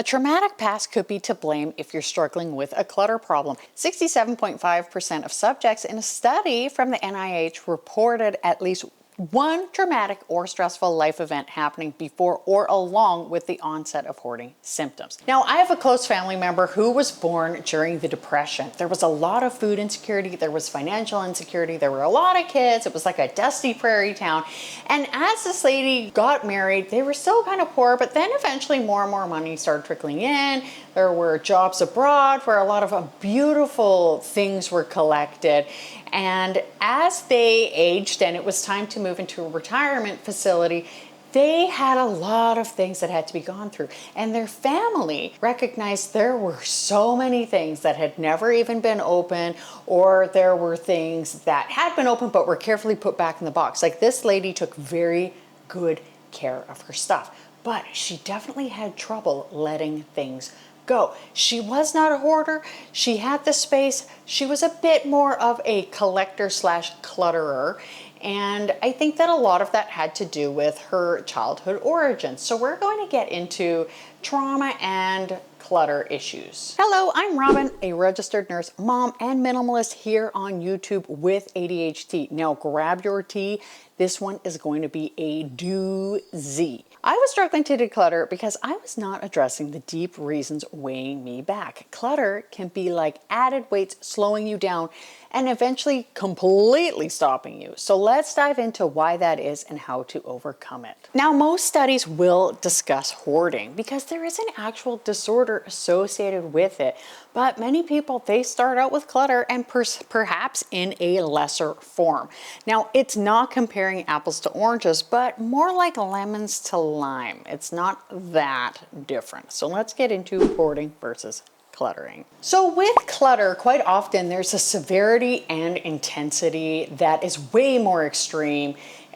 A traumatic past could be to blame if you're struggling with a clutter problem. 67.5% of subjects in a study from the NIH reported at least one traumatic or stressful life event happening before or along with the onset of hoarding symptoms. Now, I have a close family member who was born during the Depression. There was a lot of food insecurity, there was financial insecurity, there were a lot of kids, it was like a dusty prairie town. And as this lady got married, they were still kind of poor, but then eventually more and more money started trickling in. There were jobs abroad where a lot of beautiful things were collected. And as they aged and it was time to move into a retirement facility, they had a lot of things that had to be gone through. And their family recognized there were so many things that had never even been opened, or there were things that had been opened but were carefully put back in the box. Like, this lady took very good care of her stuff, but she definitely had trouble letting things go. She was not a hoarder. She had the space. She was a bit more of a collector slash clutterer. And I think that a lot of that had to do with her childhood origins. So we're going to get into trauma and clutter issues. Hello, I'm Robyn, a registered nurse, mom, and minimalist here on YouTube with ADHD. Now grab your tea. This one is going to be a doozy. I was struggling to declutter because I was not addressing the deep reasons weighing me back. Clutter can be like added weights slowing you down and eventually completely stopping you. So let's dive into why that is and how to overcome it. Now, most studies will discuss hoarding because there is an actual disorder associated with it. But many people, they start out with clutter and perhaps in a lesser form. Now, it's not comparing apples to oranges, but more like lemons to lime. It's not that different. So let's get into hoarding versus cluttering. So with clutter, quite often there's a severity and intensity that is way more extreme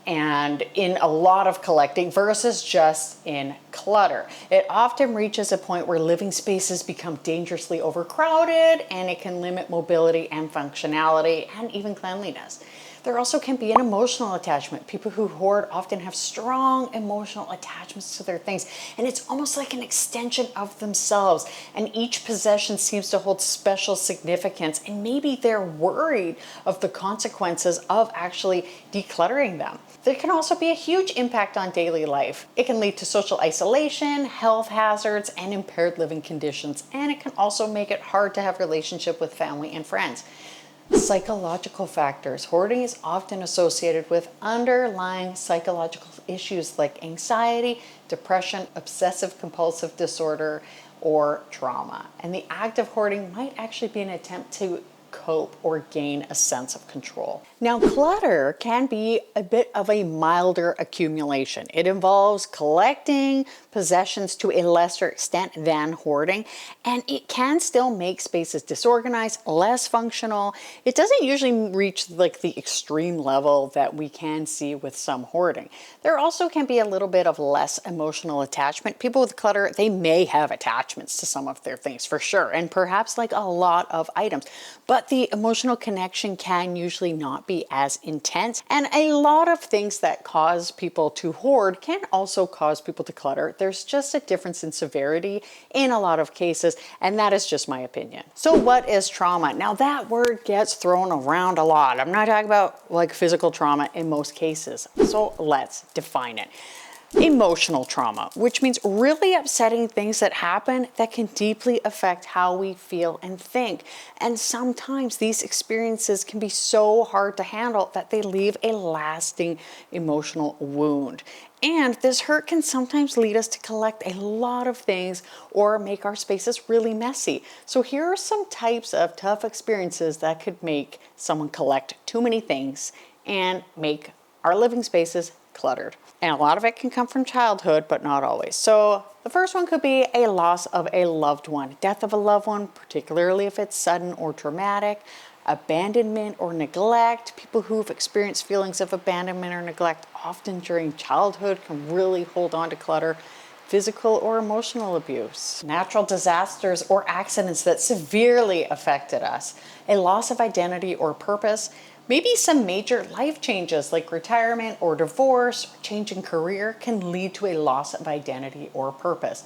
and in a lot of collecting versus just in clutter. It often reaches a point where living spaces become dangerously overcrowded, and it can limit mobility and functionality and even cleanliness. There also can be an emotional attachment. People who hoard often have strong emotional attachments to their things, and it's almost like an extension of themselves. And each possession seems to hold special significance, and maybe they're worried of the consequences of actually decluttering them. There can also be a huge impact on daily life. It can lead to social isolation, health hazards, and impaired living conditions. And it can also make it hard to have relationship with family and friends. Psychological factors. Hoarding is often associated with underlying psychological issues like anxiety, depression, obsessive compulsive disorder, or trauma. And the act of hoarding might actually be an attempt to cope or gain a sense of control. Now, clutter can be a bit of a milder accumulation. It involves collecting possessions to a lesser extent than hoarding, and it can still make spaces disorganized, less functional. It doesn't usually reach like the extreme level that we can see with some hoarding. There also can be a little bit of less emotional attachment. People with clutter, they may have attachments to some of their things for sure, and perhaps like a lot of items, but the emotional connection can usually not be as intense. And a lot of things that cause people to hoard can also cause people to clutter. There's just a difference in severity in a lot of cases, and that is just my opinion. So what is trauma? Now, that word gets thrown around a lot. I'm not talking about like physical trauma in most cases. So let's define it. Emotional trauma, which means really upsetting things that happen that can deeply affect how we feel and think. And sometimes these experiences can be so hard to handle that they leave a lasting emotional wound. And this hurt can sometimes lead us to collect a lot of things or make our spaces really messy. So here are some types of tough experiences that could make someone collect too many things and make our living spaces cluttered. And a lot of it can come from childhood, but not always. So the first one could be a loss of a loved one, death of a loved one, particularly if it's sudden or traumatic, abandonment or neglect. People who've experienced feelings of abandonment or neglect often during childhood can really hold on to clutter. Physical or emotional abuse, natural disasters or accidents that severely affected us, a loss of identity or purpose, maybe some major life changes like retirement or divorce, or change in career can lead to a loss of identity or purpose.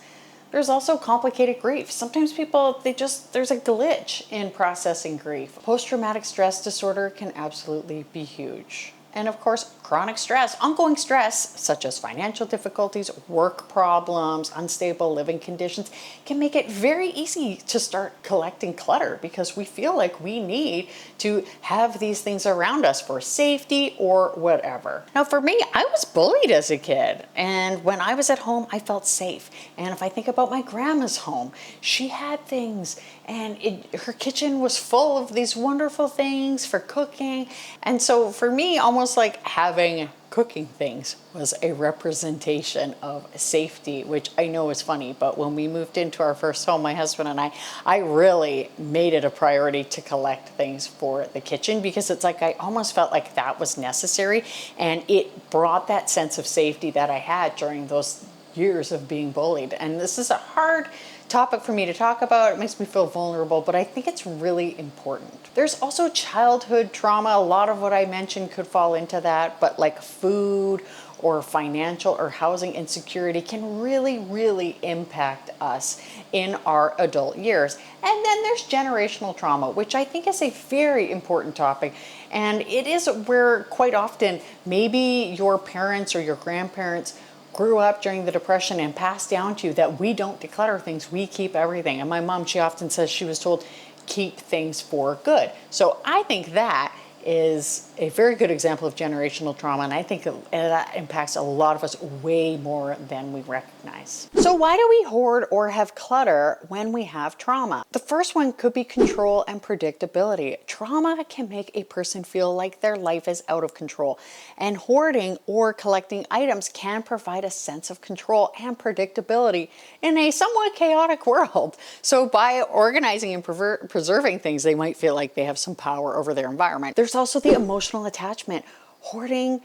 There's also complicated grief. Sometimes people, there's a glitch in processing grief. Post-traumatic stress disorder can absolutely be huge. And of course, chronic stress, ongoing stress, such as financial difficulties, work problems, unstable living conditions, can make it very easy to start collecting clutter because we feel like we need to have these things around us for safety or whatever. Now, for me, I was bullied as a kid. And when I was at home, I felt safe. And if I think about my grandma's home, she had things and her kitchen was full of these wonderful things for cooking. And so for me, almost like having cooking things was a representation of safety, which I know is funny, but when we moved into our first home, my husband and I really made it a priority to collect things for the kitchen because it's like I almost felt like that was necessary, and it brought that sense of safety that I had during those years of being bullied. And this is a hard topic for me to talk about. It makes me feel vulnerable, but I think it's really important. There's also childhood trauma. A lot of what I mentioned could fall into that, but like food or financial or housing insecurity can really impact us in our adult years. And then there's generational trauma, which I think is a very important topic. And it is where quite often maybe your parents or your grandparents grew up during the Depression and passed down to you that we don't declutter things, we keep everything. And my mom, she often says she was told, keep things for good. So I think that is a very good example of generational trauma, and I think that impacts a lot of us way more than we recognize. So why do we hoard or have clutter when we have trauma? The first one could be control and predictability. Trauma can make a person feel like their life is out of control, and hoarding or collecting items can provide a sense of control and predictability in a somewhat chaotic world. So by organizing and preserving things, they might feel like they have some power over their environment. There's also the emotional attachment. Hoarding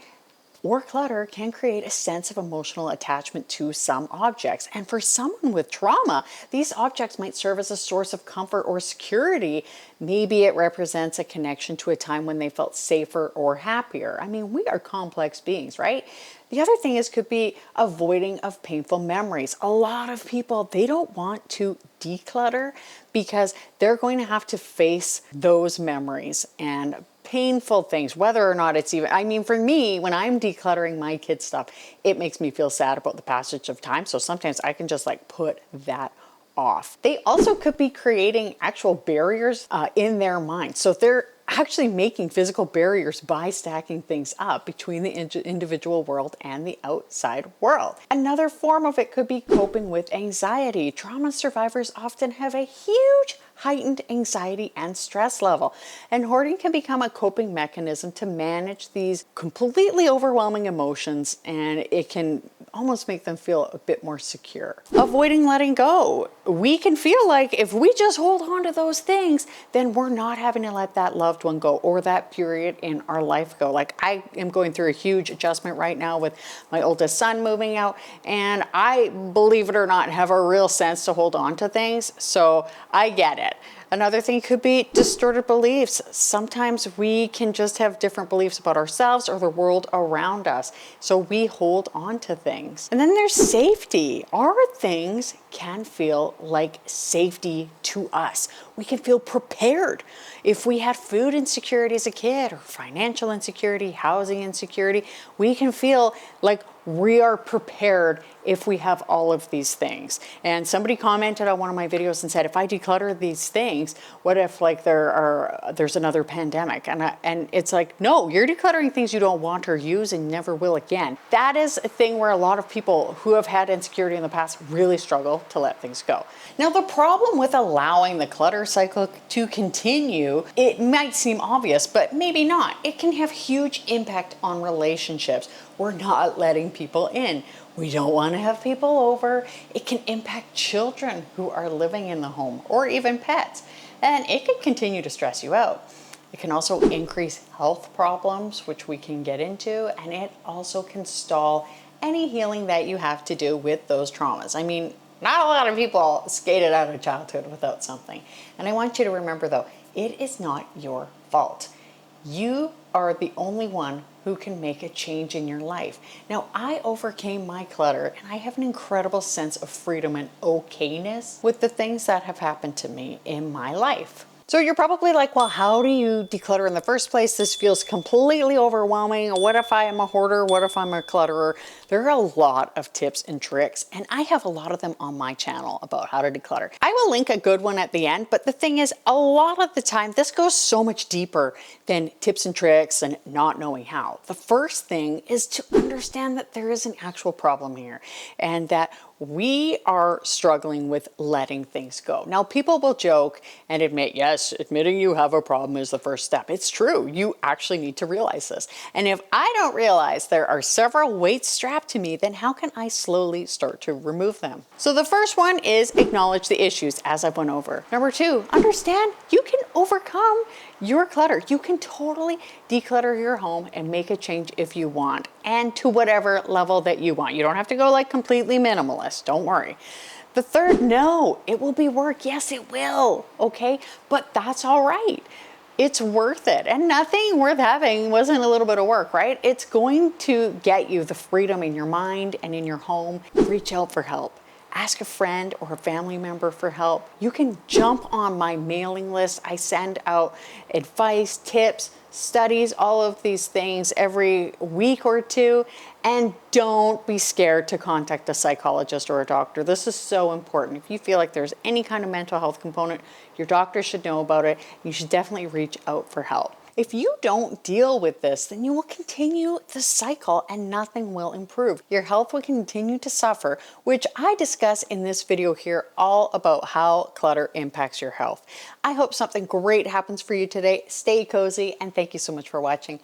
or clutter can create a sense of emotional attachment to some objects. And for someone with trauma, these objects might serve as a source of comfort or security. Maybe it represents a connection to a time when they felt safer or happier. I mean, we are complex beings, right? The other thing could be avoiding of painful memories. A lot of people, they don't want to declutter because they're going to have to face those memories and painful things, whether or not it's even, I mean, for me, when I'm decluttering my kids' stuff, it makes me feel sad about the passage of time. So sometimes I can just like put that off. They also could be creating actual barriers in their mind. So they're actually making physical barriers by stacking things up between the individual world and the outside world. Another form of it could be coping with anxiety. Trauma survivors often have a huge heightened anxiety and stress level, and hoarding can become a coping mechanism to manage these completely overwhelming emotions, and it can almost make them feel a bit more secure. Avoiding letting go. We can feel like if we just hold on to those things, then we're not having to let that loved one go or that period in our life go. Like I am going through a huge adjustment right now with my oldest son moving out, and I, believe it or not, have a real sense to hold on to things. So I get it. Another thing could be distorted beliefs. Sometimes we can just have different beliefs about ourselves or the world around us. So we hold on to things. And then there's safety. Our things can feel like safety to us. We can feel prepared. If we had food insecurity as a kid or financial insecurity, housing insecurity, we can feel like we are prepared if we have all of these things. And somebody commented on one of my videos and said, if I declutter these things, what if like there's another pandemic? And it's like, no, you're decluttering things you don't want or use and never will again. That is a thing where a lot of people who have had insecurity in the past really struggle to let things go. Now, the problem with allowing the clutter cycle to continue, it might seem obvious, but maybe not. It can have huge impact on relationships. We're not letting people in. We don't want to have people over. It can impact children who are living in the home or even pets. And it can continue to stress you out. It can also increase health problems, which we can get into, and it also can stall any healing that you have to do with those traumas. I mean, not a lot of people skated out of childhood without something. And I want you to remember though, it is not your fault. You are the only one who can make a change in your life. Now, I overcame my clutter and I have an incredible sense of freedom and okayness with the things that have happened to me in my life. So you're probably like, well, how do you declutter in the first place? This feels completely overwhelming. What if I am a hoarder? What if I'm a clutterer? There are a lot of tips and tricks, and I have a lot of them on my channel about how to declutter. I will link a good one at the end, but the thing is, a lot of the time, this goes so much deeper than tips and tricks and not knowing how. The first thing is to understand that there is an actual problem here, and that we are struggling with letting things go. Now, people will joke and admit, yes, admitting you have a problem is the first step. It's true. You actually need to realize this. And if I don't realize there are several weights strapped to me, then how can I slowly start to remove them? So the first one is acknowledge the issues, as I've went over. Number two, understand you can overcome your clutter. You can totally declutter your home and make a change if you want, and to whatever level that you want. You don't have to go like completely minimalist, don't worry. The third, no, it will be work. Yes, it will, okay? But that's all right. It's worth it. And nothing worth having wasn't a little bit of work, right? It's going to get you the freedom in your mind and in your home. Reach out for help. Ask a friend or a family member for help. You can jump on my mailing list. I send out advice, tips, studies, all of these things every week or two. And don't be scared to contact a psychologist or a doctor. This is so important. If you feel like there's any kind of mental health component, your doctor should know about it. You should definitely reach out for help. If you don't deal with this, then you will continue the cycle and nothing will improve. Your health will continue to suffer, which I discuss in this video here, all about how clutter impacts your health. I hope something great happens for you today. Stay cozy, and thank you so much for watching.